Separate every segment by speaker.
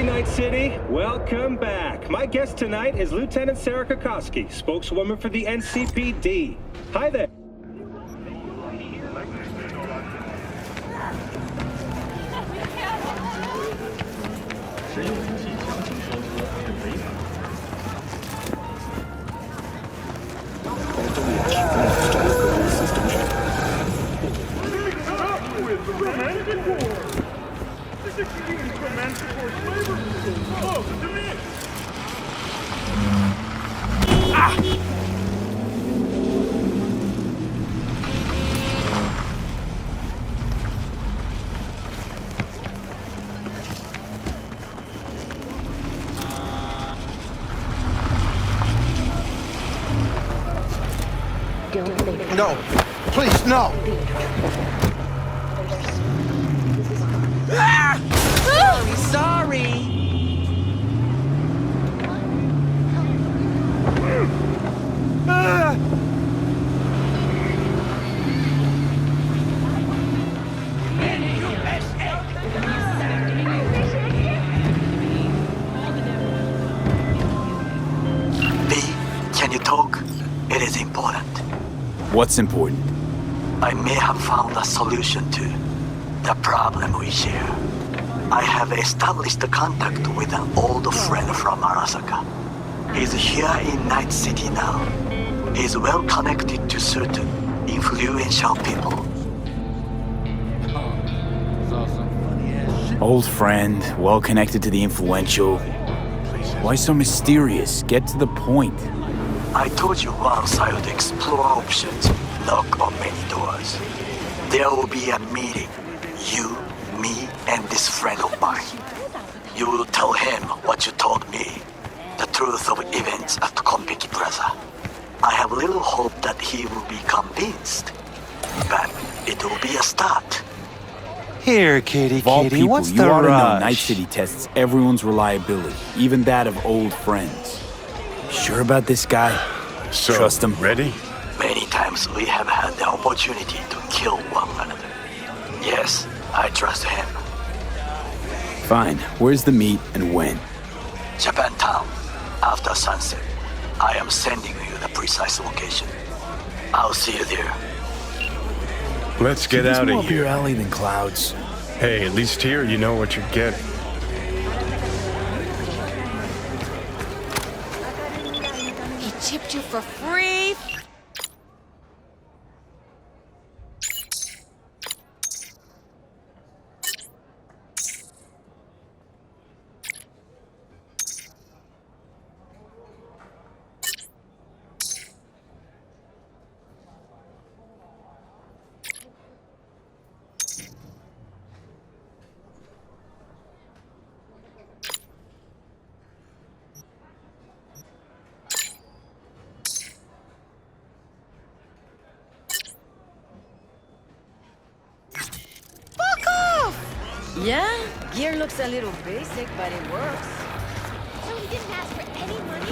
Speaker 1: Night City. Welcome back. My guest tonight is Lieutenant Sarah Kokoski, spokeswoman for the NCPD. Hi there.
Speaker 2: No, please, no.
Speaker 3: Sorry.
Speaker 4: Can you talk? It is important.
Speaker 5: What's important?
Speaker 4: I may have found a solution to the problem we share. I have established a contact with an old friend from Arasaka. He's here in Night City now. He's well connected to certain influential people.
Speaker 5: Old friend, well connected to the influential. Why so mysterious? Get to the point.
Speaker 4: I told you once I would explore options, knock on many doors. There will be a meeting. You, me, and this friend of mine. You will tell him what you told me. The truth of events at Konpeki Plaza. I have little hope that he will be convinced. But it will be a start.
Speaker 2: Here, kitty,
Speaker 5: Of all
Speaker 2: kitty,
Speaker 5: people,
Speaker 2: what's
Speaker 5: you
Speaker 2: the
Speaker 5: ought to know
Speaker 2: rush?
Speaker 5: Night City tests everyone's reliability, even that of old friends. Sure about this guy?
Speaker 6: So,
Speaker 5: Trust him?
Speaker 6: ready?
Speaker 4: Many times we have had the opportunity to kill one another. Yes, I trust him.
Speaker 5: Fine. Where's the meet and when?
Speaker 4: Japantown, after sunset. I am sending you the precise location. I'll see you there.
Speaker 6: Let's get
Speaker 5: He's
Speaker 6: out
Speaker 5: more
Speaker 6: of
Speaker 5: up your
Speaker 6: here.
Speaker 5: alley than clouds.
Speaker 6: Hey, at least here you know what you're getting.
Speaker 3: He chipped you for free. Yeah, gear looks a little basic, but it works.
Speaker 7: So he didn't ask for any money?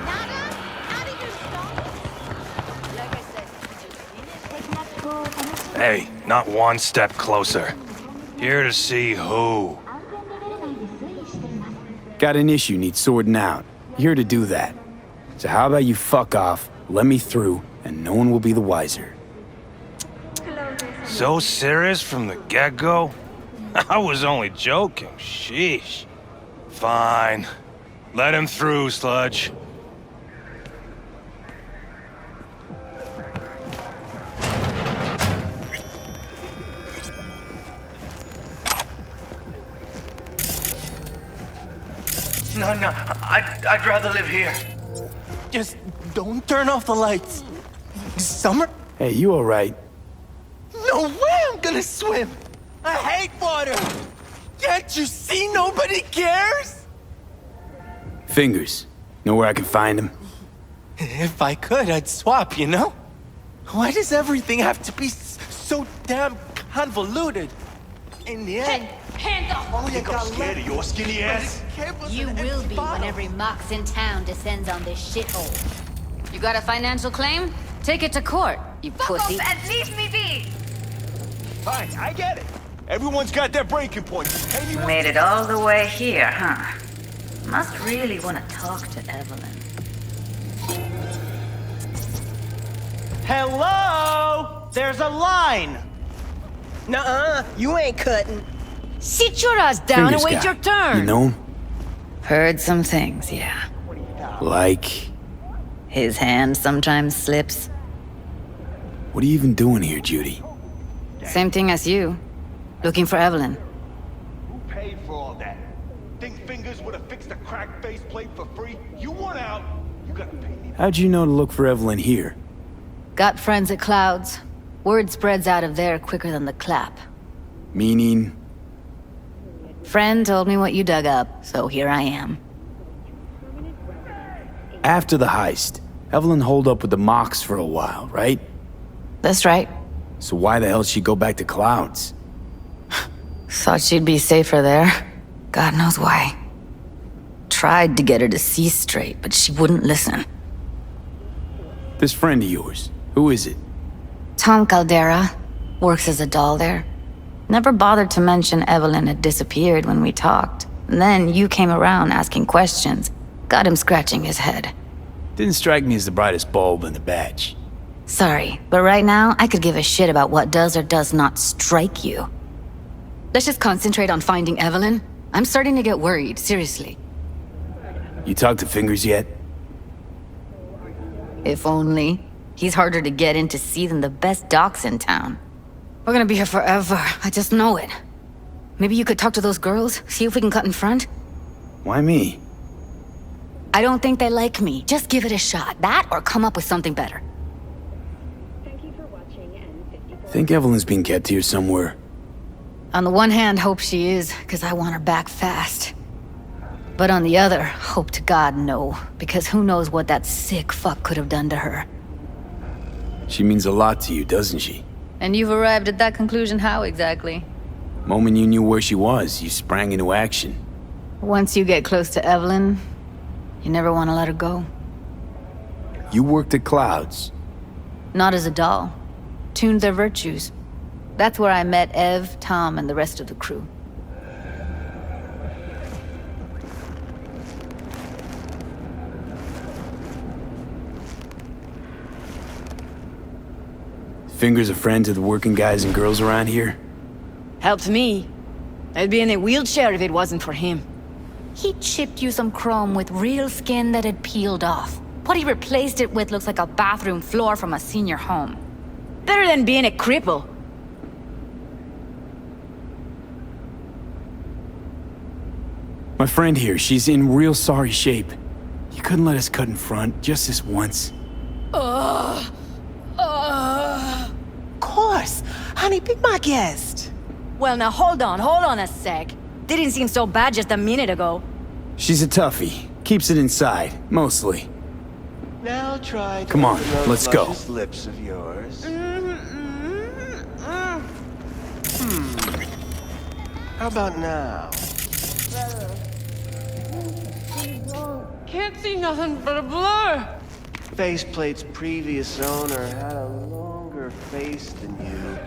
Speaker 7: Nada? Not even $1?
Speaker 3: Like I said,
Speaker 8: Hey, not one step closer. Here to see who?
Speaker 5: Got an issue, needs sorting out. Here to do that. So how about you fuck off, let me through, and no one will be the wiser.
Speaker 8: So serious from the get-go? I was only joking, sheesh. Fine. Let him through, Sludge.
Speaker 2: No, I'd rather live here. Just don't turn off the lights. Summer?
Speaker 5: Hey, you alright?
Speaker 2: No way I'm gonna swim! I hate water! Can't you see nobody cares?
Speaker 5: Fingers. Know where I can find him?
Speaker 2: If I could, I'd swap, you know? Why does everything have to be so damn convoluted? In the end,
Speaker 7: Hands off!
Speaker 2: all you got left
Speaker 6: of your skinny ass.
Speaker 7: You will be when every mox in town descends on this shithole.
Speaker 3: you got a financial claim? Take it to court, you
Speaker 7: Fuck
Speaker 3: pussy.
Speaker 7: off and leave me be!
Speaker 6: Fine, I get it.
Speaker 9: Everyone's got their breaking point. Pay me
Speaker 10: Made it all the way here, huh? Must really want to talk to Evelyn.
Speaker 11: Hello? There's a line!
Speaker 12: Nuh-uh, you ain't cutting.
Speaker 3: Sit your ass down
Speaker 5: Fingers
Speaker 3: and wait
Speaker 5: guy.
Speaker 3: your turn.
Speaker 5: You know him?
Speaker 10: Heard some things, yeah.
Speaker 5: Like,
Speaker 10: His hand sometimes slips.
Speaker 5: what are you even doing here, Judy?
Speaker 10: Same thing as you. Looking for Evelyn.
Speaker 9: Who paid for all that? Think Fingers would have fixed a cracked faceplate for free? You want out? You gotta pay me.
Speaker 5: How'd you know to look for Evelyn here?
Speaker 10: Got friends at Clouds. Word spreads out of there quicker than the clap.
Speaker 5: Meaning?
Speaker 10: Friend told me what you dug up, so here I am.
Speaker 5: After the heist, Evelyn holed up with the Mox for a while, right?
Speaker 10: That's right.
Speaker 5: So why the hell did she go back to Clouds?
Speaker 10: Thought she'd be safer there. God knows why. Tried to get her to see straight, but she wouldn't listen.
Speaker 5: This friend of yours, who is it?
Speaker 10: Tom Caldera. Works as a doll there. Never bothered to mention Evelyn had disappeared when we talked. And then you came around asking questions. Got him scratching his head.
Speaker 5: Didn't strike me as the brightest bulb in the batch.
Speaker 10: Sorry, but right now, I could give a shit about what does or does not strike you. Let's just concentrate on finding Evelyn. I'm starting to get worried, seriously.
Speaker 5: You talked to Fingers yet?
Speaker 10: If only. He's harder to get in to see than the best docs in town. We're gonna be here forever, I just know it. Maybe you could talk to those girls, see if we can cut in front?
Speaker 5: Why me?
Speaker 10: I don't think they like me. Just give it a shot. That or come up with something better.
Speaker 5: Think Evelyn's being kept here somewhere.
Speaker 10: On the one hand, hope she is, because I want her back fast. But on the other, hope to God no, because who knows what that sick fuck could have done to her.
Speaker 5: She means a lot to you, doesn't she?
Speaker 10: And you've arrived at that conclusion how exactly?
Speaker 5: Moment you knew where she was, you sprang into action.
Speaker 10: Once you get close to Evelyn, you never want to let her go.
Speaker 5: You worked at Clouds.
Speaker 10: Not as a doll. Tuned their virtues. That's where I met Ev, Tom, and the rest of the crew.
Speaker 5: Fingers a friend to the working guys and girls around here?
Speaker 3: Helped me. I'd be in a wheelchair if it wasn't for him.
Speaker 10: He chipped you some chrome with real skin that had peeled off. What he replaced it with looks like a bathroom floor from a senior home.
Speaker 3: Better than being a cripple.
Speaker 5: My friend here, she's in real sorry shape. You couldn't let us cut in front, just this once.
Speaker 12: Of course. Honey, be my guest.
Speaker 3: Well, now hold on a sec. Didn't seem so bad just a minute ago.
Speaker 5: She's a toughie. Keeps it inside, mostly.
Speaker 9: Now try to
Speaker 5: Come on,
Speaker 9: open those
Speaker 5: let's go.
Speaker 9: luscious lips of yours. How about now?
Speaker 3: Can't see nothing but a blur.
Speaker 9: Faceplate's previous owner had a longer face than you.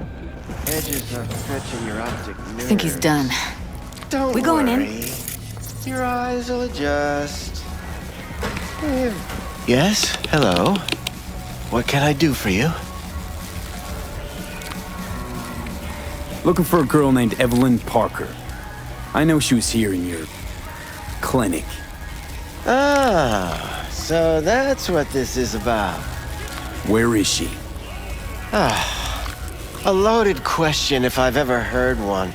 Speaker 9: Edges are stretching your optic nerves.
Speaker 10: I think he's done.
Speaker 9: Don't
Speaker 10: We going in?
Speaker 9: worry. Your eyes will adjust. Yes, hello. What can I do for you?
Speaker 5: Looking for a girl named Evelyn Parker. I know she was here in your clinic.
Speaker 9: Ah, so that's what this is about.
Speaker 5: Where is she?
Speaker 9: A loaded question if I've ever heard one.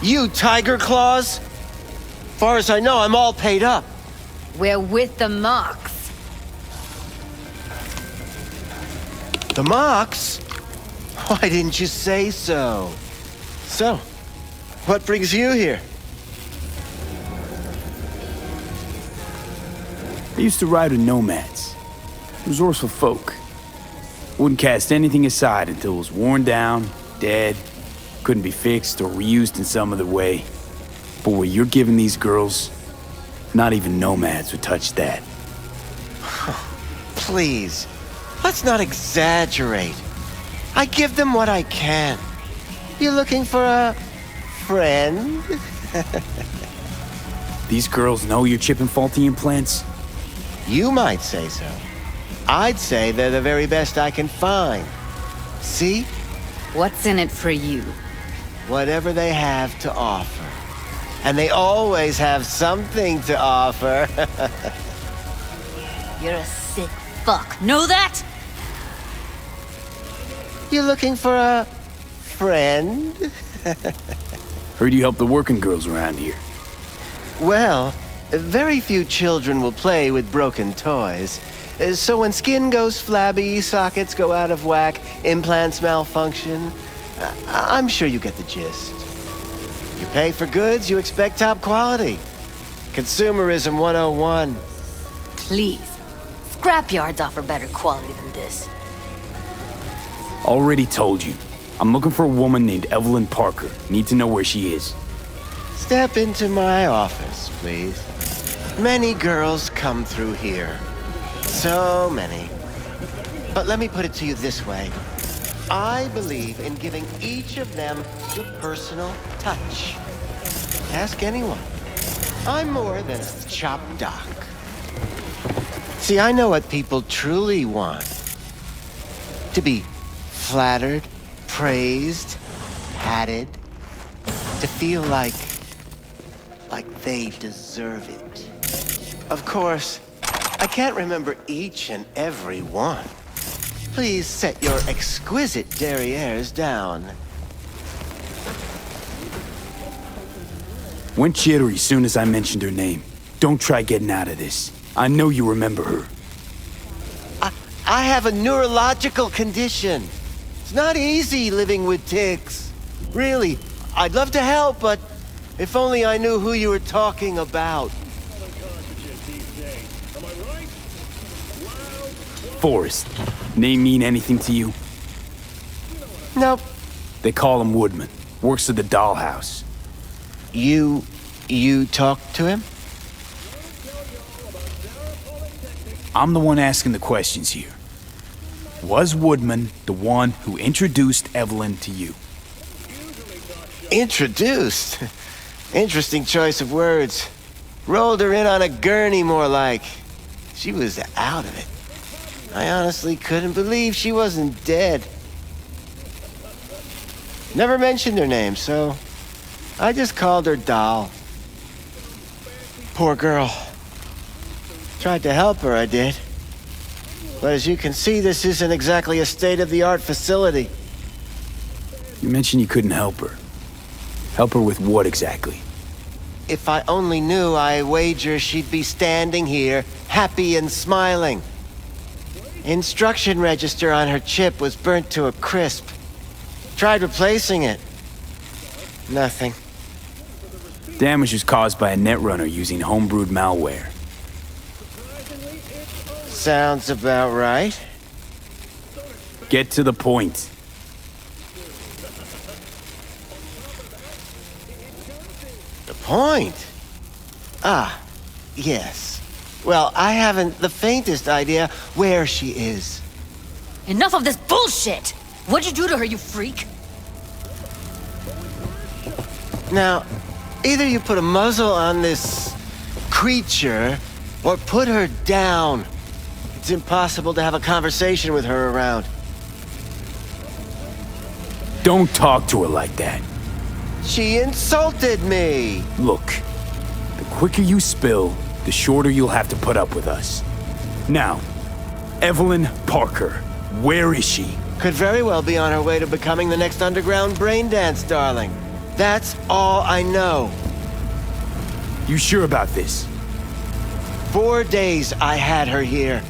Speaker 9: You Tiger Claws? Far as I know, I'm all paid up.
Speaker 3: We're with the Mox.
Speaker 9: The Mox? Why didn't you say so? So, what brings you here?
Speaker 5: I used to ride with nomads. Resourceful folk. Wouldn't cast anything aside until it was worn down, dead, couldn't be fixed or reused in some other way. But what you're giving these girls, not even nomads would touch that.
Speaker 9: Please, let's not exaggerate. I give them what I can. You looking for a friend?
Speaker 5: These girls know you're chipping faulty implants?
Speaker 9: You might say so. I'd say they're the very best I can find. See?
Speaker 10: What's in it for you?
Speaker 9: Whatever they have to offer. And they always have something to offer.
Speaker 10: You're a sick fuck. Know that?
Speaker 9: You looking for a friend?
Speaker 5: Heard you help the working girls around here.
Speaker 9: Well, very few children will play with broken toys. So when skin goes flabby, sockets go out of whack, implants malfunction, I'm sure you get the gist. You pay for goods, you expect top quality. Consumerism 101.
Speaker 10: Please. Scrapyards offer better quality than this.
Speaker 5: Already told you. I'm looking for a woman named Evelyn Parker. Need to know where she is.
Speaker 9: Step into my office, please. Many girls come through here. So many. But let me put it to you this way. I believe in giving each of them the personal touch. Ask anyone. I'm more than a chop doc. See, I know what people truly want. To be flattered, praised, patted. To feel like they deserve it. Of course, I can't remember each and every one. Please set your exquisite derrieres down.
Speaker 5: Went jittery soon as I mentioned her name. Don't try getting out of this. I know you remember her.
Speaker 9: I have a neurological condition. It's not easy living with tics. Really, I'd love to help, but if only I knew who you were talking about.
Speaker 5: Forrest. Name mean anything to you?
Speaker 9: Nope.
Speaker 5: They call him Woodman. Works at the dollhouse.
Speaker 9: You talked to him?
Speaker 5: I'm the one asking the questions here. Was Woodman the one who introduced Evelyn to you?
Speaker 9: Introduced? Interesting choice of words. Rolled her in on a gurney, more like. She was out of it. I honestly couldn't believe she wasn't dead. Never mentioned her name, so I just called her Doll. Poor girl. Tried to help her, I did. But as you can see, this isn't exactly a state-of-the-art facility.
Speaker 5: You mentioned you couldn't help her. Help her with what exactly?
Speaker 9: If I only knew, I wager she'd be standing here, happy and smiling. Instruction register on her chip was burnt to a crisp. Tried replacing it. Nothing.
Speaker 5: Damage was caused by a netrunner using homebrewed malware.
Speaker 9: Sounds about right.
Speaker 5: Get to the point.
Speaker 9: The point? Ah, yes. Well, I haven't the faintest idea where she is.
Speaker 3: Enough of this bullshit! What'd you do to her, you freak?
Speaker 9: Now, either you put a muzzle on this creature, or put her down. It's impossible to have a conversation with her around.
Speaker 5: Don't talk to her like that.
Speaker 9: She insulted me!
Speaker 5: Look, the quicker you spill, the shorter you'll have to put up with us. Now, Evelyn Parker, where is she?
Speaker 9: Could very well be on her way to becoming the next underground brain dance darling. That's all I know.
Speaker 5: You sure about this?
Speaker 9: 4 days I had her here.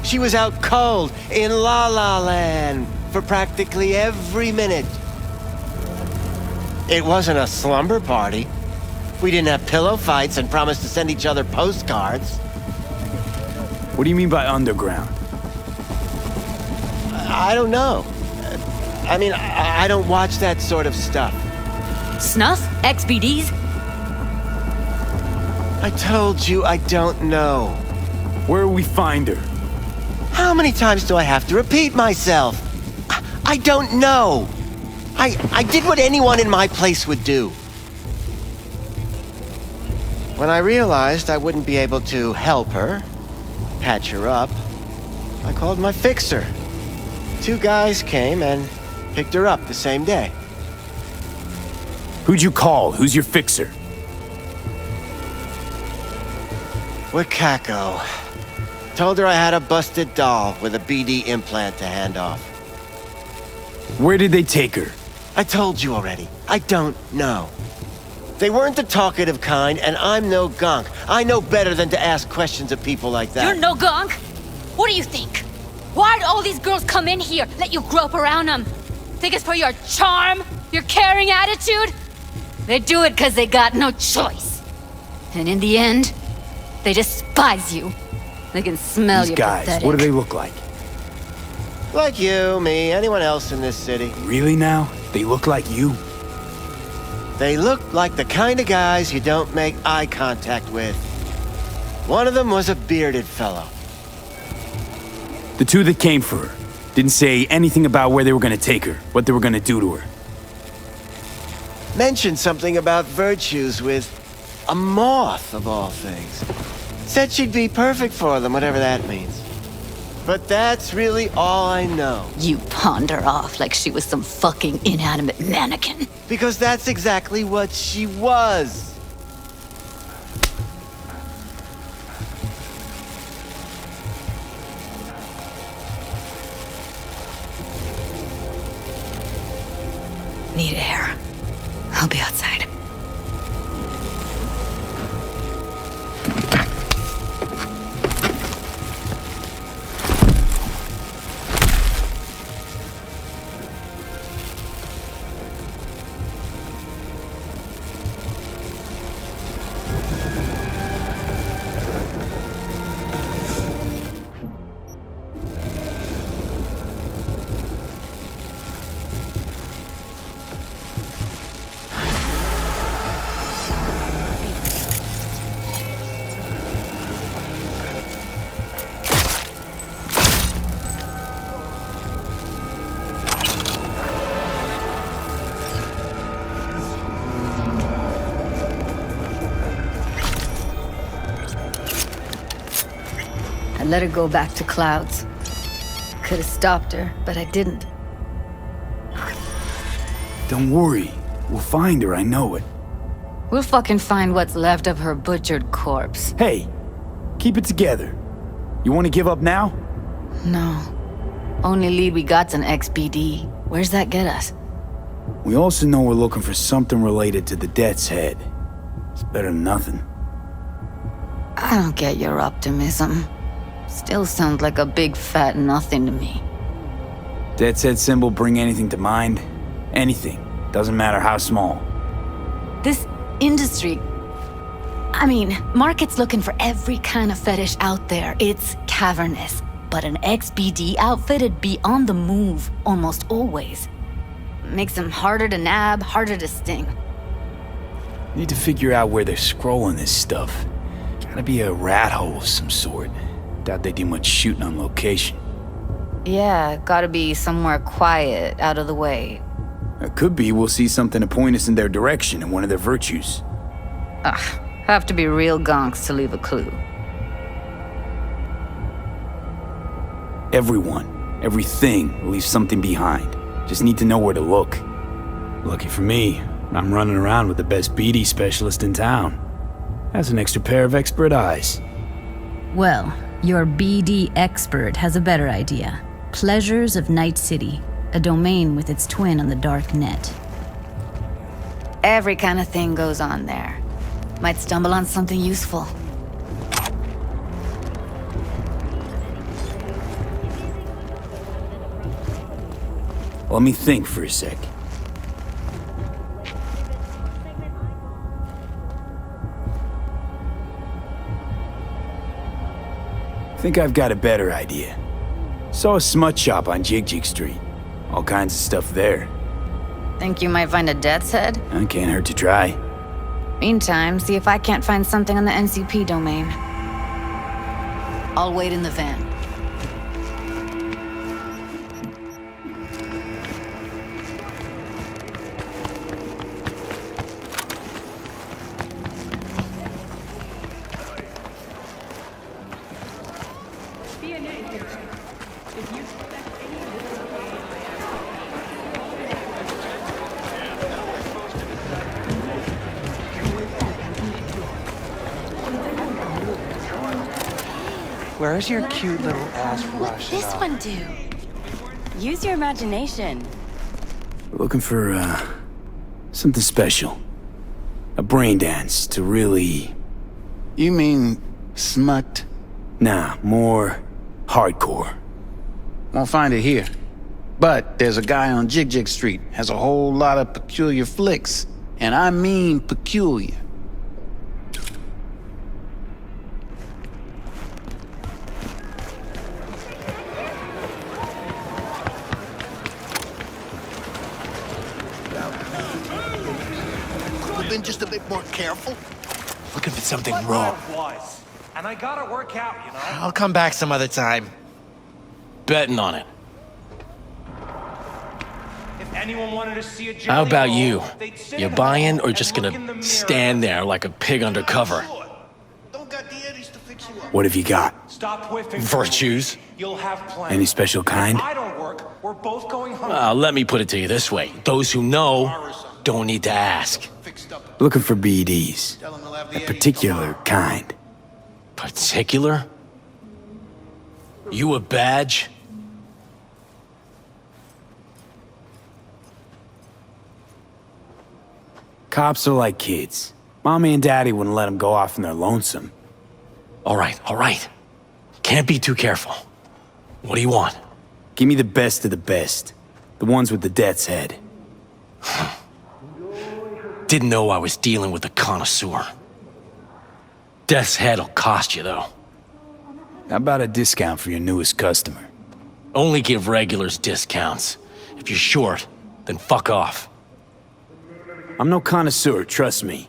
Speaker 9: She was out cold in La La Land for practically every minute. It wasn't a slumber party. We didn't have pillow fights and promised to send each other postcards.
Speaker 5: What do you mean by underground?
Speaker 9: I don't know. I mean, I don't watch that sort of stuff.
Speaker 3: Snuff? XBDs?
Speaker 9: I told you I don't know.
Speaker 5: Where will we find her?
Speaker 9: How many times do I have to repeat myself? I don't know. I did what anyone in my place would do. When I realized I wouldn't be able to help her, patch her up, I called my fixer. 2 guys came and picked her up the same day.
Speaker 5: Who'd you call? Who's your fixer?
Speaker 9: Wakako. Told her I had a busted doll with a BD implant to hand off.
Speaker 5: Where did they take her?
Speaker 9: I told you already. I don't know. They weren't the talkative kind, and I'm no gunk. I know better than to ask questions of people like that.
Speaker 3: You're no gunk? What do you think? Why'd all these girls come in here, let you grope around them? Think it's for your charm? Your caring attitude? They do it because they got no choice. And in the end, they despise you. They can smell
Speaker 5: These
Speaker 3: you
Speaker 5: guys,
Speaker 3: pathetic.
Speaker 5: what do they look like?
Speaker 9: Like you, me, anyone else in this city.
Speaker 5: Really now? They look like you?
Speaker 9: They look like the kind of guys you don't make eye contact with. One of them was a bearded fellow.
Speaker 5: The 2 that came for her didn't say anything about where they were gonna take her, what they were gonna do to her.
Speaker 9: Mentioned something about virtues with a moth, of all things. Said she'd be perfect for them, whatever that means. But that's really all I know.
Speaker 3: You pawned her off like she was some fucking inanimate mannequin.
Speaker 9: Because that's exactly what she was.
Speaker 3: Need air. I'll be outside. I let her go back to Clouds. Could have stopped her, but I didn't.
Speaker 5: Don't worry. We'll find her, I know it.
Speaker 10: We'll fucking find what's left of her butchered corpse.
Speaker 5: Hey, keep it together. You want to give up now?
Speaker 10: No. Only lead we got's an XBD. Where's that get us?
Speaker 5: We also know we're looking for something related to the Death's Head. It's better than nothing.
Speaker 10: I don't get your optimism. Still sounds like a big fat nothing to me.
Speaker 5: Death's Head symbol bring anything to mind? Anything. Doesn't matter how small.
Speaker 10: This industry... I mean, market's looking for every kind of fetish out there. It's cavernous. But an XBD outfit'd be on the move almost always. Makes them harder to nab, harder to sting.
Speaker 5: Need to figure out where they're scrolling this stuff. Gotta be a rat hole of some sort. Doubt they do much shooting on location.
Speaker 10: Yeah, gotta be somewhere quiet, out of the way.
Speaker 5: It could be we'll see something to point us in their direction in one of their virtues.
Speaker 10: Ugh, have to be real gonks to leave a clue.
Speaker 5: Everyone, everything leaves something behind. Just need to know where to look. Lucky for me, I'm running around with the best BD specialist in town. Has an extra pair of expert eyes.
Speaker 13: Well, your BD expert has a better idea. Pleasures of Night City, a domain with its twin on the dark net.
Speaker 10: Every kind of thing goes on there. Might stumble on something useful.
Speaker 5: Let me think for a sec. Think I've got a better idea. Saw a smut shop on Jig Street. All kinds of stuff there.
Speaker 10: Think you might find a Death's Head?
Speaker 5: It can't hurt to try.
Speaker 10: Meantime, see if I can't find something on the NCP domain. I'll wait in the van.
Speaker 11: Where's your cute little ass rush?
Speaker 7: This one do? Use your imagination.
Speaker 5: Looking for, something special. A brain dance to really...
Speaker 14: You mean smut?
Speaker 5: Nah, more hardcore.
Speaker 14: Won't find it here. But there's a guy on Jig Jig Street, has a whole lot of peculiar flicks. And I mean peculiar.
Speaker 15: Could've been just a bit more careful.
Speaker 2: Looking for something raw.
Speaker 8: And I gotta work out, you know?
Speaker 2: I'll come back some other time.
Speaker 8: Betting on it. If anyone wanted to see a
Speaker 16: How about you? You buying or just gonna stand there like a pig undercover?
Speaker 5: What have you got?
Speaker 8: Stop whiffing.
Speaker 16: Virtues?
Speaker 8: You'll have plenty.
Speaker 5: Any special kind?
Speaker 8: If I don't work, we're both going home.
Speaker 16: Let me put it to you this way. Those who know don't need to ask.
Speaker 5: Looking for BDs. A particular kind.
Speaker 16: Particular? You a badge?
Speaker 5: Cops are like kids. Mommy and Daddy wouldn't let them go off in their lonesome.
Speaker 16: All right. Can't be too careful. What do you want?
Speaker 5: Give me the best of the best. The ones with the death's head.
Speaker 16: Didn't know I was dealing with a connoisseur. Death's head'll cost you, though.
Speaker 5: How about a discount for your newest customer?
Speaker 16: Only give regulars discounts. If you're short, then fuck off.
Speaker 5: I'm no connoisseur, trust me.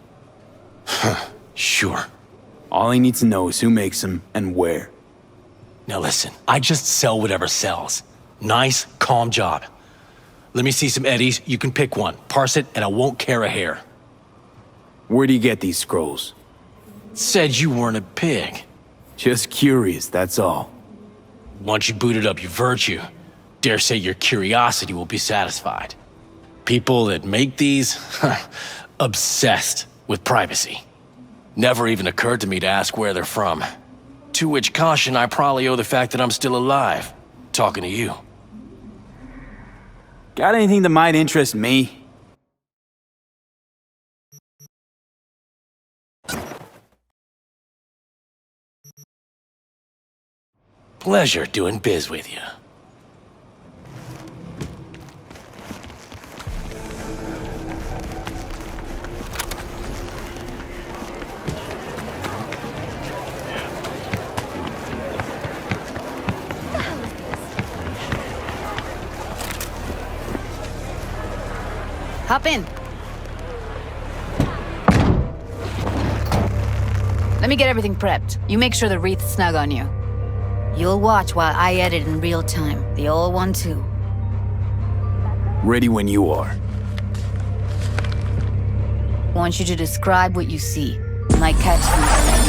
Speaker 16: Sure.
Speaker 5: All he needs to know is who makes them and where.
Speaker 16: Now listen, I just sell whatever sells. Nice, calm job. Let me see some eddies, you can pick one. Parse it, and I won't care a hair.
Speaker 5: Where do you get these scrolls?
Speaker 16: Said you weren't a pig.
Speaker 5: Just curious, that's all.
Speaker 16: Once you booted up your virtue, dare say your curiosity will be satisfied. People that make these, obsessed with privacy. Never even occurred to me to ask where they're from. To which caution I probably owe the fact that I'm still alive, talking to you.
Speaker 5: Got anything that might interest me?
Speaker 16: Pleasure doing biz with you.
Speaker 10: Hop in. Let me get everything prepped. You make sure the wreath's snug on you. You'll watch while I edit in real time. The old one, too.
Speaker 5: Ready when you are.
Speaker 10: Want you to describe what you see. My catchphrase.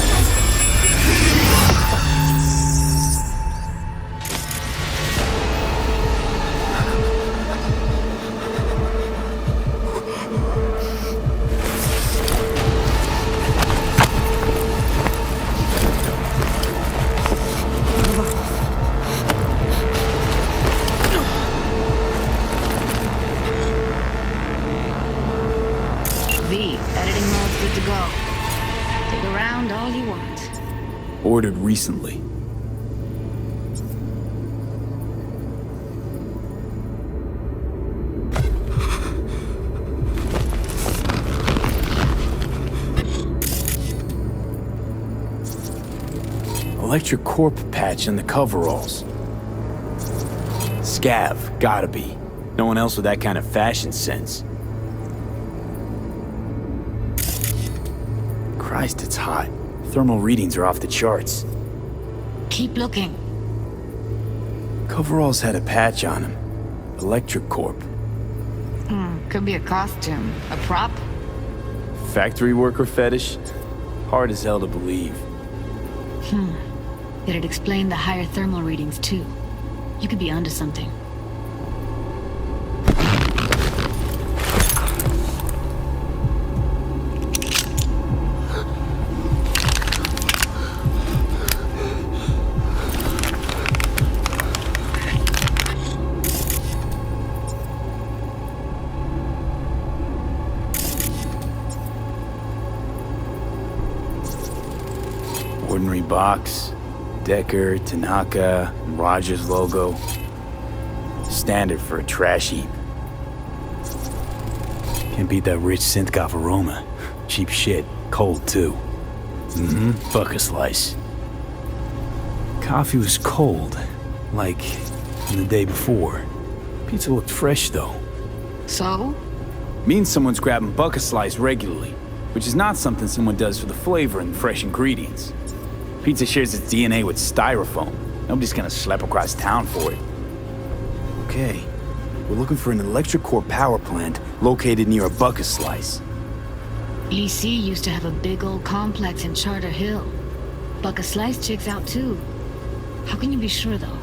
Speaker 5: Ordered recently. Electric corp patch in the coveralls. Scav, gotta be. No one else with that kind of fashion sense. Christ, it's hot. Thermal readings are off the charts.
Speaker 10: Keep looking.
Speaker 5: Coveralls had a patch on them. Electric Corp.
Speaker 10: Could be a costume. A prop?
Speaker 5: Factory worker fetish? Hard as hell to believe.
Speaker 13: It'd explain the higher thermal readings, too. You could be onto something.
Speaker 5: Ordinary box, Decker, Tanaka, and Rogers logo. Standard for a trash heap. Can't beat that rich synth-goth aroma. Cheap shit. Cold, too. Buck a slice. Coffee was cold, like the day before. Pizza looked fresh, though.
Speaker 10: So?
Speaker 5: Means someone's grabbing buck a slice regularly, which is not something someone does for the flavor and fresh ingredients. Pizza shares its DNA with styrofoam. Nobody's gonna slap across town for it. Okay, we're looking for an electric core power plant located near a buck a slice.
Speaker 13: EC used to have a big old complex in Charter Hill. Buck a Slice checks out too. How can you be sure though?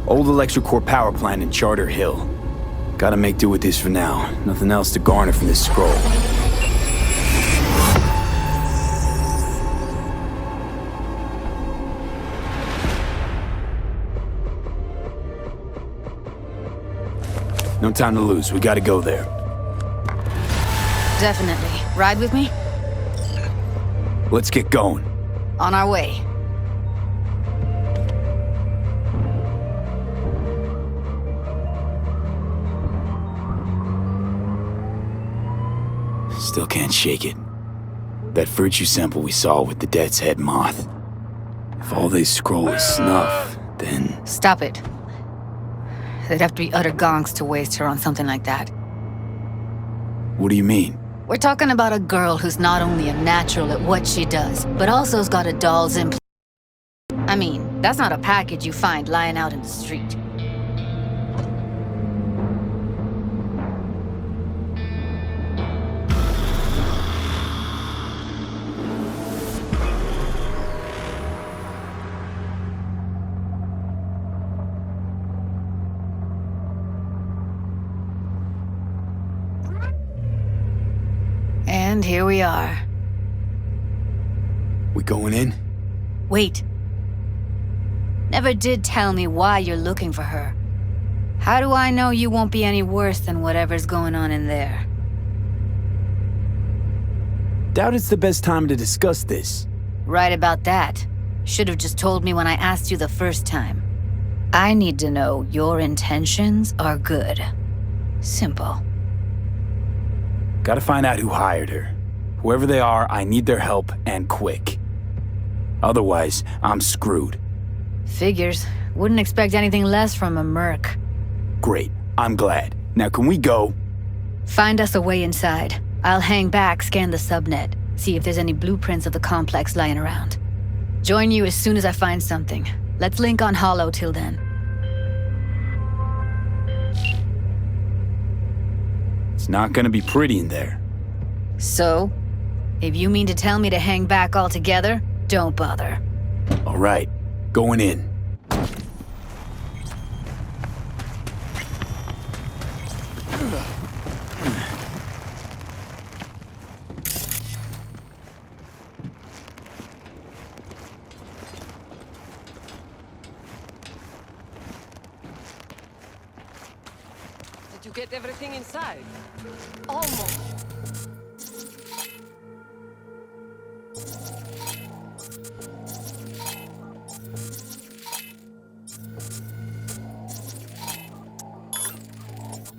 Speaker 5: Old electric core power plant in Charter Hill. Gotta make do with this for now. Nothing else to garner from this scroll. No time to lose. We gotta go there.
Speaker 10: Definitely. Ride with me?
Speaker 5: Let's get going.
Speaker 10: On our way.
Speaker 5: Still can't shake it. That virtue sample we saw with the Death's Head moth. If all they scroll is snuff, then...
Speaker 10: Stop it. They'd have to be utter gonks to waste her on something like that.
Speaker 5: What do you mean?
Speaker 10: We're talking about a girl who's not only a natural at what she does, but also's got a doll's implant. I mean, that's not a package you find lying out in the street. And here we are.
Speaker 5: We going in?
Speaker 10: Wait. Never did tell me why you're looking for her. How do I know you won't be any worse than whatever's going on in there?
Speaker 5: Doubt it's the best time to discuss this.
Speaker 10: Right about that. Should have just told me when I asked you the first time. I need to know your intentions are good. Simple.
Speaker 5: Gotta find out who hired her. Whoever they are, I need their help, and quick. Otherwise, I'm screwed.
Speaker 10: Figures. Wouldn't expect anything less from a merc.
Speaker 5: Great. I'm glad. Now can we go?
Speaker 10: Find us a way inside. I'll hang back, scan the subnet, see if there's any blueprints of the complex lying around. Join you as soon as I find something. Let's link on Hollow till then.
Speaker 5: It's not gonna be pretty in there.
Speaker 10: So? If you mean to tell me to hang back altogether, don't bother.
Speaker 5: All right. Going in.
Speaker 12: Did you get everything inside? Almost.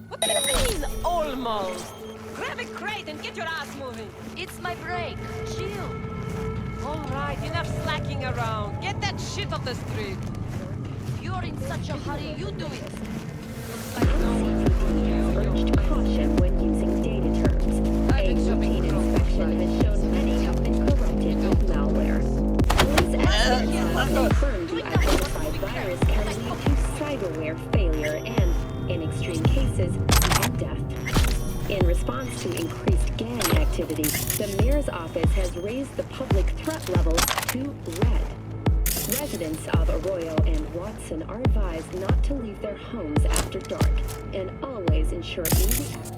Speaker 12: What do you mean, almost? Grab a crate and get your ass moving.
Speaker 3: It's my break. Chill.
Speaker 12: All right, enough slacking around. Get that shit off the street.
Speaker 3: You're in such a hurry, you do it.
Speaker 15: Urged caution when using data terms. A routine inspection has shown many have been corrupted with malware. Police experts have confirmed the identified virus can lead to cyberware failure and, in extreme cases, even death. In response to increased gang activity, the mayor's office has raised the public threat level to red. Residents of Arroyo and Watson are advised not to leave their homes after dark and always ensure easy access.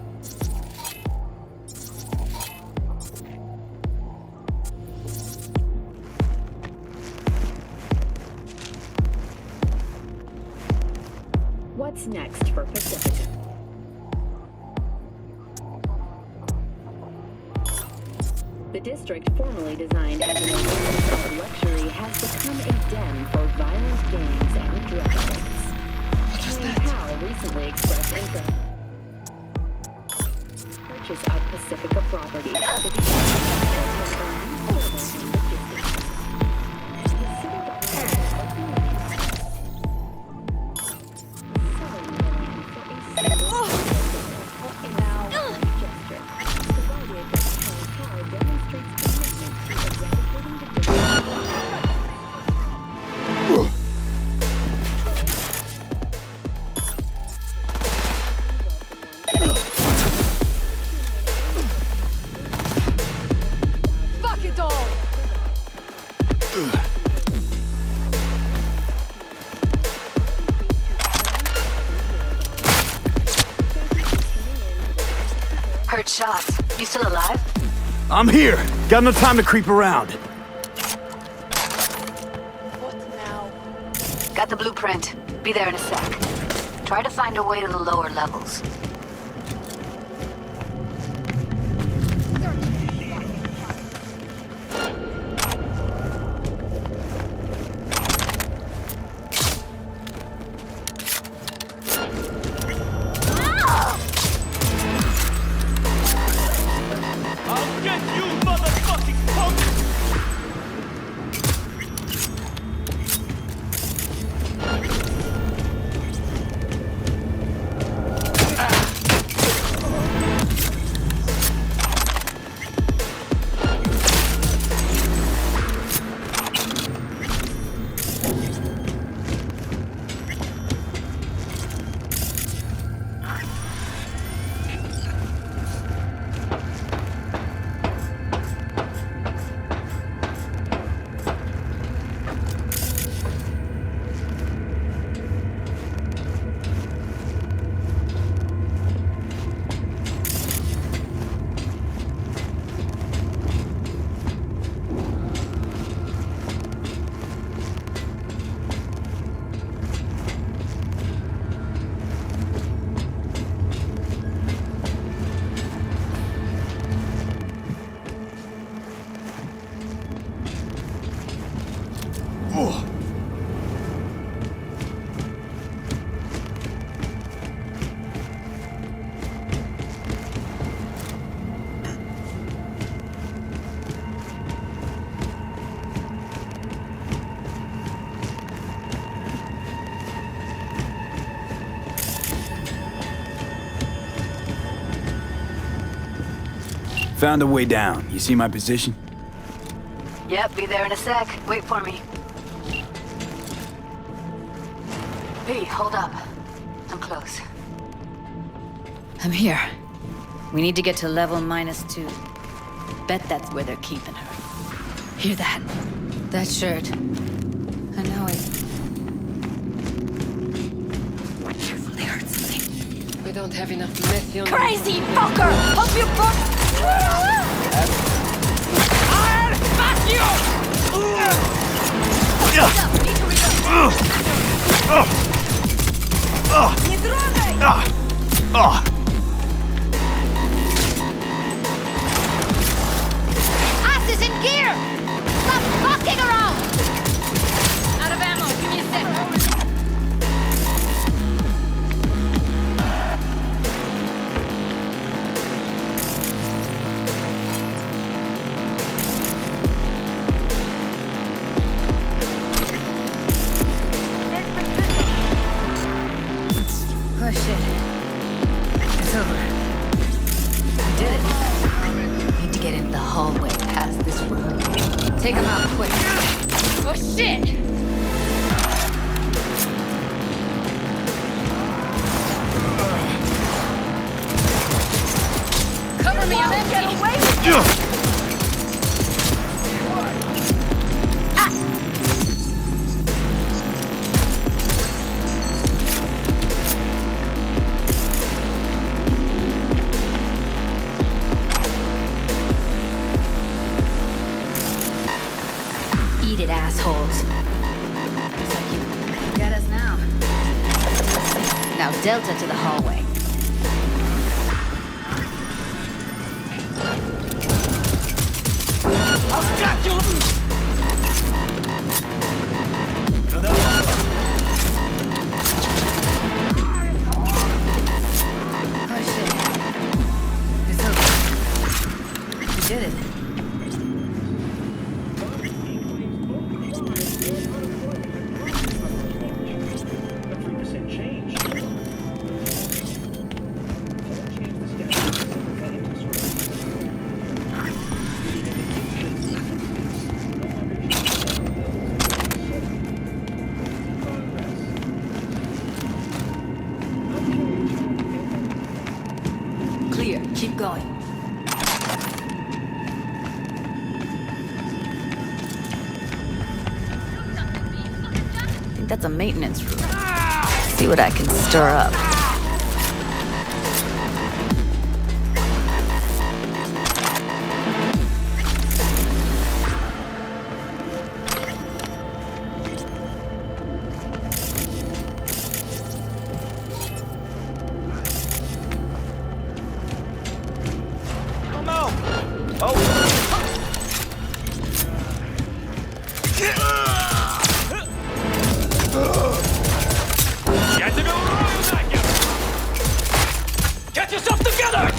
Speaker 15: What's next for Pacifica? The district, formerly designed as an oasis of luxury, has become a den for violent gangs and drug addicts. Kang Pao recently expressed interest in purchase of Pacifica property.
Speaker 12: Fuck it all!
Speaker 10: Heard shots. You still alive?
Speaker 5: I'm here. Got no time to creep around.
Speaker 12: What now?
Speaker 10: Got the blueprint. Be there in a sec. Try to find a way to the lower levels.
Speaker 2: I'll get you, motherfucking punk!
Speaker 5: Found a way down. You see my position?
Speaker 10: Yep, be there in a sec. Wait for me. P, hold up. I'm close.
Speaker 13: I'm here. We need to get to level -2. Bet that's where they're keeping her. Hear that? That shirt. I know it. Careful, they heard something.
Speaker 12: We don't have enough lithium.
Speaker 3: Crazy fucker! Hope you broke.
Speaker 2: I'll fuck you!
Speaker 3: Не трогай! Ass is in gear! Stop fucking around! Out of ammo, give me a sec.
Speaker 13: Take him out quick.
Speaker 3: Oh shit! Cover me, I'm empty! Get away with you!
Speaker 13: Eat it, assholes. Looks like you got us now. Now Delta to the hallway.
Speaker 2: I've got you!
Speaker 13: Oh shit. It's over. You did it. Clear. Keep going. I think that's a maintenance room. See what I can stir up.
Speaker 2: Get yourself together!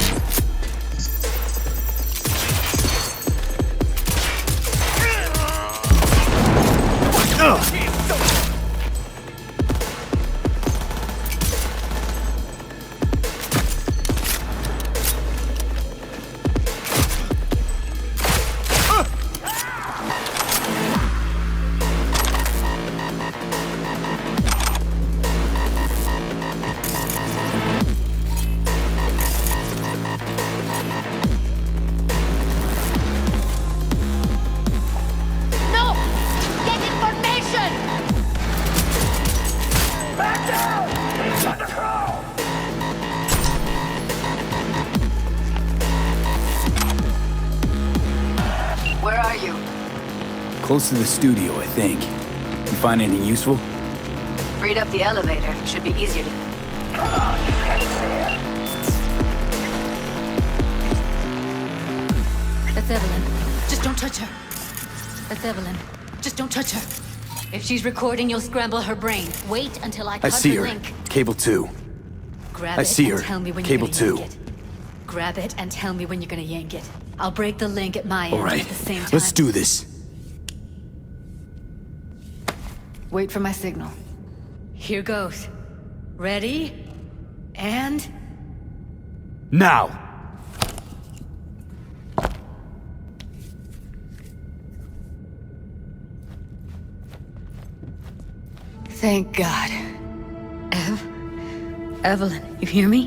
Speaker 7: No! Get information! Back down! He's under control!
Speaker 13: Where are you?
Speaker 5: Close to the studio, I think. You find anything useful?
Speaker 13: Freed up the elevator. Should be easier to... That's Evelyn. Just don't touch her. That's Evelyn. Just don't touch her.
Speaker 3: If she's recording, you'll scramble her brain. Wait until I
Speaker 5: I
Speaker 3: cut
Speaker 5: see
Speaker 3: the
Speaker 5: her.
Speaker 3: link.
Speaker 5: Cable 2.
Speaker 3: Grab
Speaker 5: I
Speaker 3: it
Speaker 5: see
Speaker 3: and
Speaker 5: her.
Speaker 3: tell me when
Speaker 5: Cable
Speaker 3: you're gonna
Speaker 5: 2.
Speaker 3: yank it. Grab it and tell me when you're gonna yank it. I'll break the link at my end
Speaker 5: All right,
Speaker 3: at the same time.
Speaker 5: let's do this.
Speaker 13: Wait for my signal.
Speaker 3: Here goes. Ready? And...
Speaker 5: Now!
Speaker 13: Thank God. Evelyn, you hear me?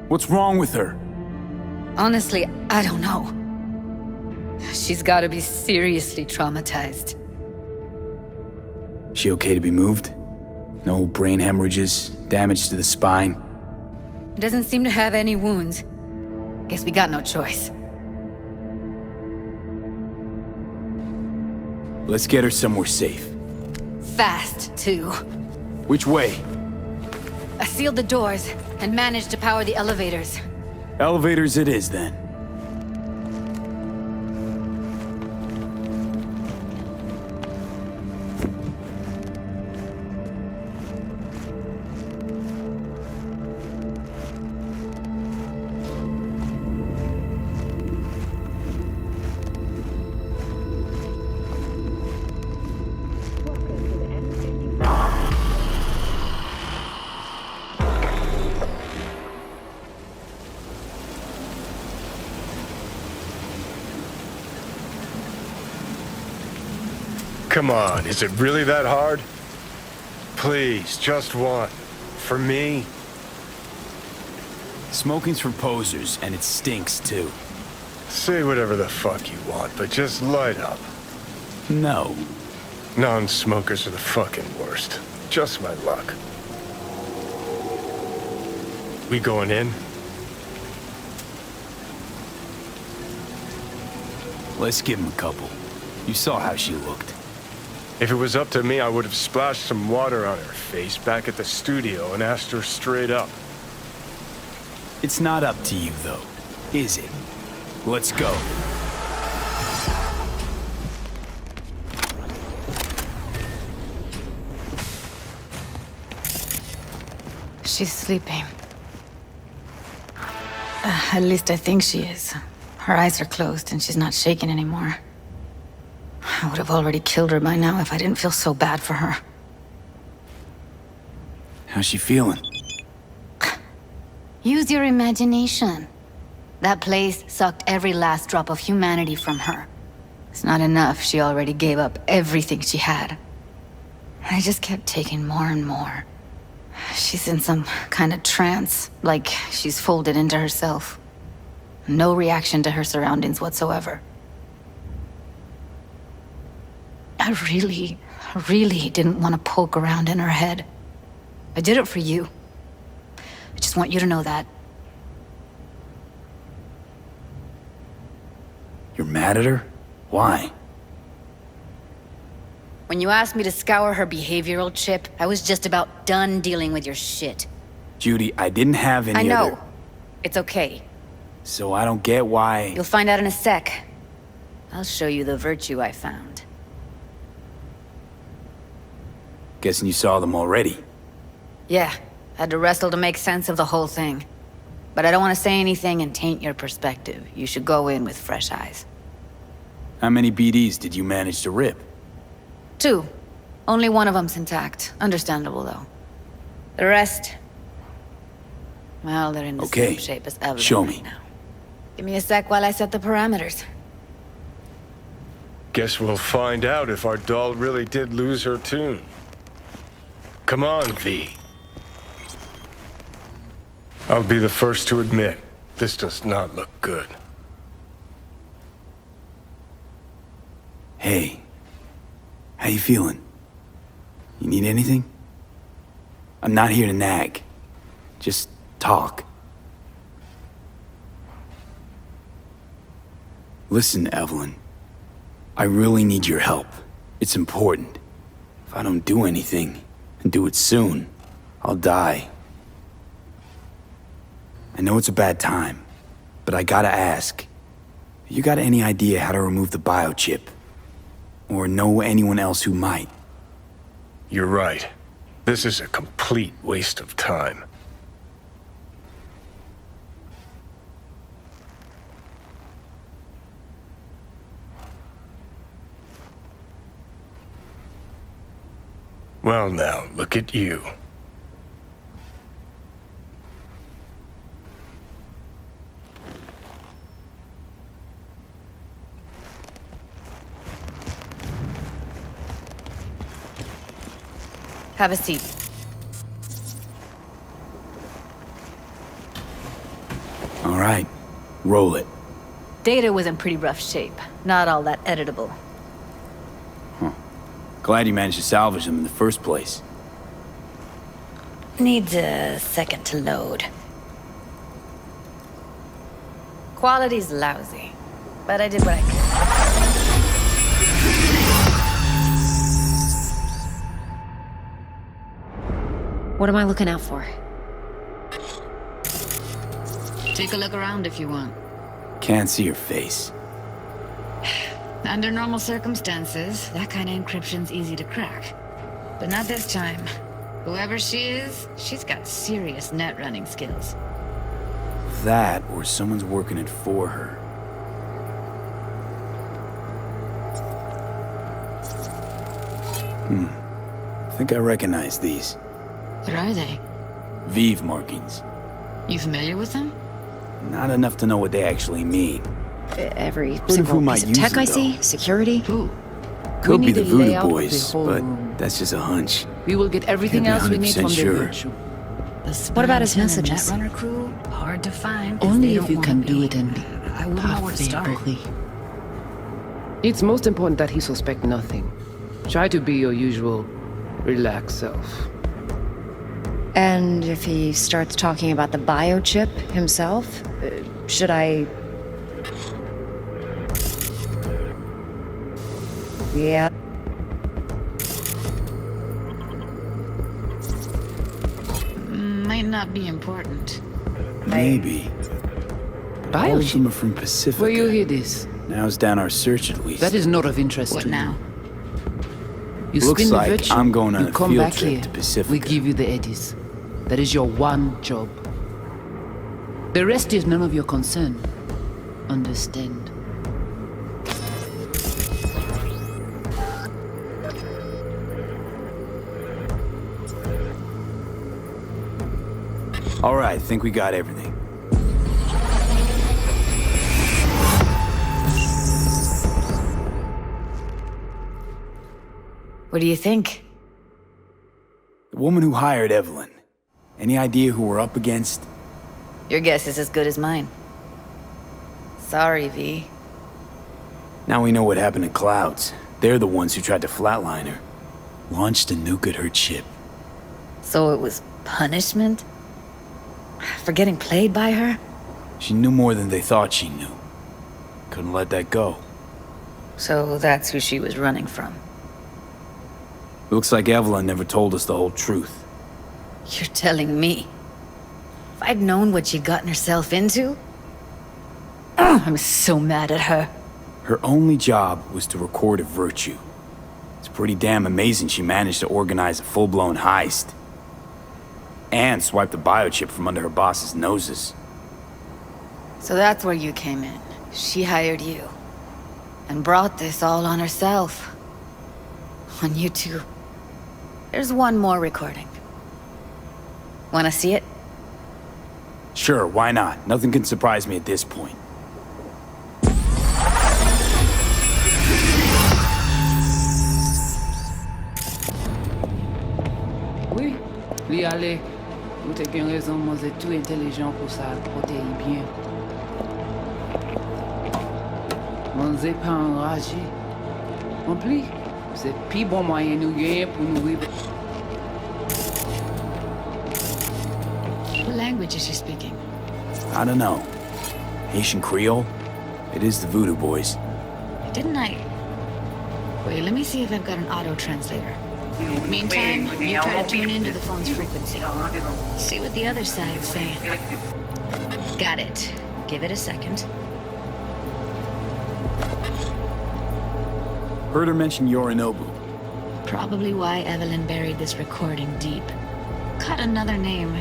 Speaker 5: What's wrong with her?
Speaker 13: Honestly, I don't know. She's gotta be seriously traumatized.
Speaker 5: She okay to be moved? No brain hemorrhages, damage to the spine?
Speaker 13: Doesn't seem to have any wounds. Guess we got no choice.
Speaker 5: Let's get her somewhere safe.
Speaker 13: Fast, too.
Speaker 5: Which way?
Speaker 13: I sealed the doors and managed to power the elevators.
Speaker 5: Elevators it is, then.
Speaker 6: Come on, is it really that hard? Please, just one. For me?
Speaker 5: Smoking's for posers, and it stinks too.
Speaker 6: Say whatever the fuck you want, but just light up.
Speaker 5: No.
Speaker 6: Non-smokers are the fucking worst. Just my luck. We going in?
Speaker 5: Let's give him a couple. You saw how she looked.
Speaker 6: If it was up to me, I would have splashed some water on her face back at the studio and asked her straight up.
Speaker 5: It's not up to you, though, is it? Let's go.
Speaker 10: She's sleeping. At least I think she is. Her eyes are closed and she's not shaking anymore. I would have already killed her by now if I didn't feel so bad for her.
Speaker 5: How's she feeling?
Speaker 10: Use your imagination. That place sucked every last drop of humanity from her. It's not enough, she already gave up everything she had. I just kept taking more and more. She's in some kind of trance, like she's folded into herself. No reaction to her surroundings whatsoever. I really didn't want to poke around in her head. I did it for you. I just want you to know that.
Speaker 5: You're mad at her? Why?
Speaker 13: When you asked me to scour her behavioral chip, I was just about done dealing with your shit.
Speaker 5: Judy, I didn't have any
Speaker 13: I know.
Speaker 5: other...
Speaker 13: It's okay.
Speaker 5: So I don't get why...
Speaker 13: You'll find out in a sec. I'll show you the virtue I found.
Speaker 5: Guessing you saw them already.
Speaker 13: Yeah, had to wrestle to make sense of the whole thing. But I don't want to say anything and taint your perspective. You should go in with fresh eyes.
Speaker 5: How many BDs did you manage to rip?
Speaker 13: 2. Only one of them's intact. Understandable, though. The rest... well, they're in the same shape as Evelyn
Speaker 5: Show me.
Speaker 13: right now. Give me a sec while I set the parameters.
Speaker 6: Guess we'll find out if our doll really did lose her tune. Come on, V. I'll be the first to admit, this does not look good.
Speaker 5: Hey. How you feeling? You need anything? I'm not here to nag. Just talk. Listen, Evelyn. I really need your help. It's important. If I don't do anything, and do it soon, I'll die. I know it's a bad time, but I gotta ask. You got any idea how to remove the biochip? Or know anyone else who might?
Speaker 6: You're right. This is a complete waste of time. Well now, look at you.
Speaker 13: Have a seat.
Speaker 5: All right, roll it.
Speaker 13: Data was in pretty rough shape. Not all that editable.
Speaker 5: Glad you managed to salvage them in the first place.
Speaker 13: Needs a second to load. Quality's lousy, but I did what I could. What am I looking out for?
Speaker 10: Take a look around if you want.
Speaker 5: Can't see your face.
Speaker 10: Under normal circumstances, that kind of encryption's easy to crack. But not this time. Whoever she is, she's got serious net running skills.
Speaker 5: That, or someone's working it for her. I think I recognize these.
Speaker 10: What are they?
Speaker 5: Vive markings.
Speaker 10: You familiar with them?
Speaker 5: Not enough to know what they actually mean.
Speaker 17: Every
Speaker 5: Who
Speaker 17: single
Speaker 5: might
Speaker 17: piece of
Speaker 5: use
Speaker 17: tech
Speaker 5: them,
Speaker 17: I see,
Speaker 5: though?
Speaker 17: security.
Speaker 10: Who?
Speaker 5: Could be
Speaker 11: need
Speaker 5: the
Speaker 11: the
Speaker 5: Voodoo
Speaker 11: layout of the
Speaker 5: Boys,
Speaker 11: whole
Speaker 5: but
Speaker 11: room.
Speaker 5: that's just a hunch.
Speaker 11: We will get everything
Speaker 5: Can't be
Speaker 11: else we need
Speaker 5: 100%
Speaker 11: from the
Speaker 5: sure.
Speaker 11: virtue.
Speaker 10: What about his messages? Runner crew, hard to find.
Speaker 11: Only if you can do it and
Speaker 10: I wouldn't know where to start.
Speaker 11: It's most important that he suspect nothing. Try to be your usual relaxed self.
Speaker 10: And if he starts talking about the biochip himself, should I... Yeah. Might not be important.
Speaker 5: Maybe. All of them are from Pacifica.
Speaker 11: Where you hear this?
Speaker 5: Now's down our search at least.
Speaker 11: That is not of interest
Speaker 10: What
Speaker 11: to
Speaker 10: now?
Speaker 11: you. You
Speaker 5: Looks
Speaker 11: spin the
Speaker 5: like
Speaker 11: virtue,
Speaker 5: I'm going on
Speaker 11: you
Speaker 5: a
Speaker 11: come
Speaker 5: field
Speaker 11: back
Speaker 5: trip
Speaker 11: here,
Speaker 5: to Pacifica.
Speaker 11: we give you the eddies. That is your one job. The rest is none of your concern. Understand?
Speaker 5: All right, think we got everything.
Speaker 10: What do you think?
Speaker 5: The woman who hired Evelyn. Any idea who we're up against?
Speaker 10: Your guess is as good as mine. Sorry, V.
Speaker 5: Now we know what happened to Clouds. They're the ones who tried to flatline her. Launched a nuke at her chip.
Speaker 10: So it was punishment? For getting played by her?
Speaker 5: She knew more than they thought she knew. Couldn't let that go.
Speaker 10: So that's who she was running from.
Speaker 5: Looks like Evelyn never told us the whole truth.
Speaker 10: You're telling me? If I'd known what she'd gotten herself into? I'm so mad at her.
Speaker 5: Her only job was to record a virtue. It's pretty damn amazing she managed to organize a full-blown heist. And swipe the biochip from under her boss's noses.
Speaker 10: So that's where you came in. She hired you. And brought this all on herself. On you two. There's one more recording. Wanna see it?
Speaker 5: Sure, why not? Nothing can surprise me at this point.
Speaker 11: Oui, li ale. Ou te gen raison, moi c'est tout intelligent pour ça, protéger bien. Moi c'est pas enragé. En plus, c'est plus bon moyen nous gagner pour nous vivre.
Speaker 10: What language is she speaking?
Speaker 5: I don't know. Haitian Creole? It is the Voodoo Boys.
Speaker 10: Didn't I? Wait, let me see if I've got an auto-translator. Meantime, you try to tune into the phone's frequency. See what the other side's saying. Got it. Give it a second.
Speaker 5: Heard her mention Yorinobu.
Speaker 10: Probably why Evelyn buried this recording deep. Caught another name.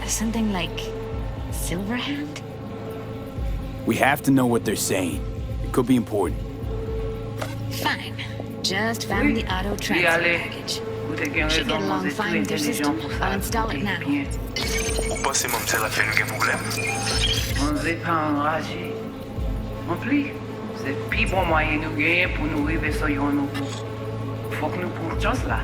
Speaker 10: Something like... Silverhand?
Speaker 5: We have to know what they're saying. It could be important.
Speaker 10: Fine. Just found the auto-translator package. Should get along fine with their system. I'll install it now.
Speaker 14: Ou pensez mon petit la fait nous problème?
Speaker 11: On n'est pas enragé. En plus, c'est plus bon moyen nous gagner pour nous vivre sur nous. Faut que nous prenions chance là.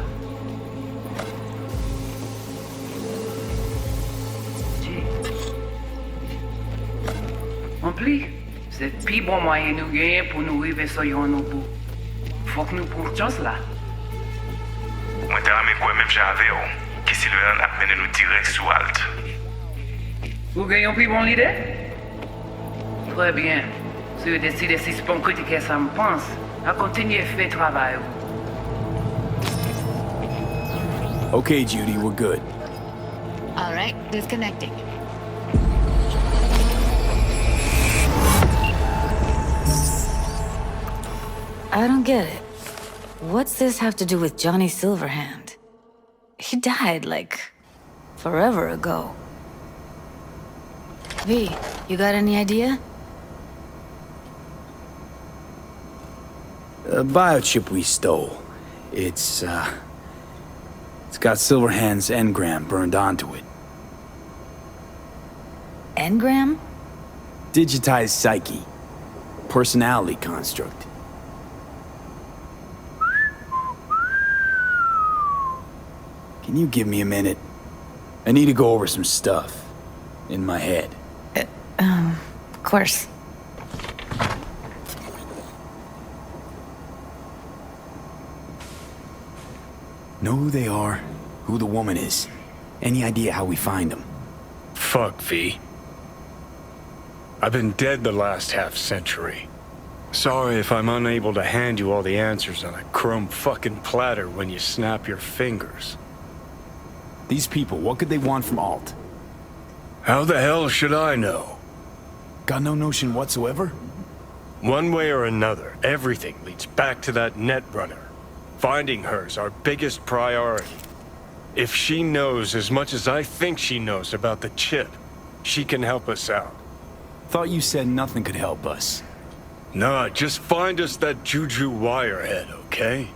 Speaker 11: En plus, c'est plus bon moyen nous gagner pour nous vivre sur nous. Faut que nous prenions chance là.
Speaker 8: Moi, t'as ramé quoi même j'avais, qui Sylvain a mené nous direct sous Alt.
Speaker 11: Vous gagnez plus bon l'idée? Très bien. Si vous décidez si c'est bon critiquer ça me pense, à continuer à faire le travail.
Speaker 5: Okay, Judy, we're good.
Speaker 10: All right, disconnecting. I don't get it. What's this have to do with Johnny Silverhand? He died, like, forever ago. V, you got any idea?
Speaker 5: A biochip we stole. It's got Silverhand's engram burned onto it.
Speaker 10: Engram?
Speaker 5: Digitized psyche. Personality construct. Can you give me a minute? I need to go over some stuff. In my head.
Speaker 10: Of course.
Speaker 5: Know who they are, who the woman is. Any idea how we find them?
Speaker 6: Fuck, V. I've been dead the last half-century. Sorry if I'm unable to hand you all the answers on a chrome fucking platter when you snap your fingers.
Speaker 5: These people, what could they want from Alt?
Speaker 6: How the hell should I know?
Speaker 5: Got no notion whatsoever?
Speaker 6: One way or another, everything leads back to that Netrunner. Finding her's our biggest priority. If she knows as much as I think she knows about the chip, she can help us out.
Speaker 5: Thought you said nothing could help us.
Speaker 6: Nah, just find us that Juju Wirehead, okay?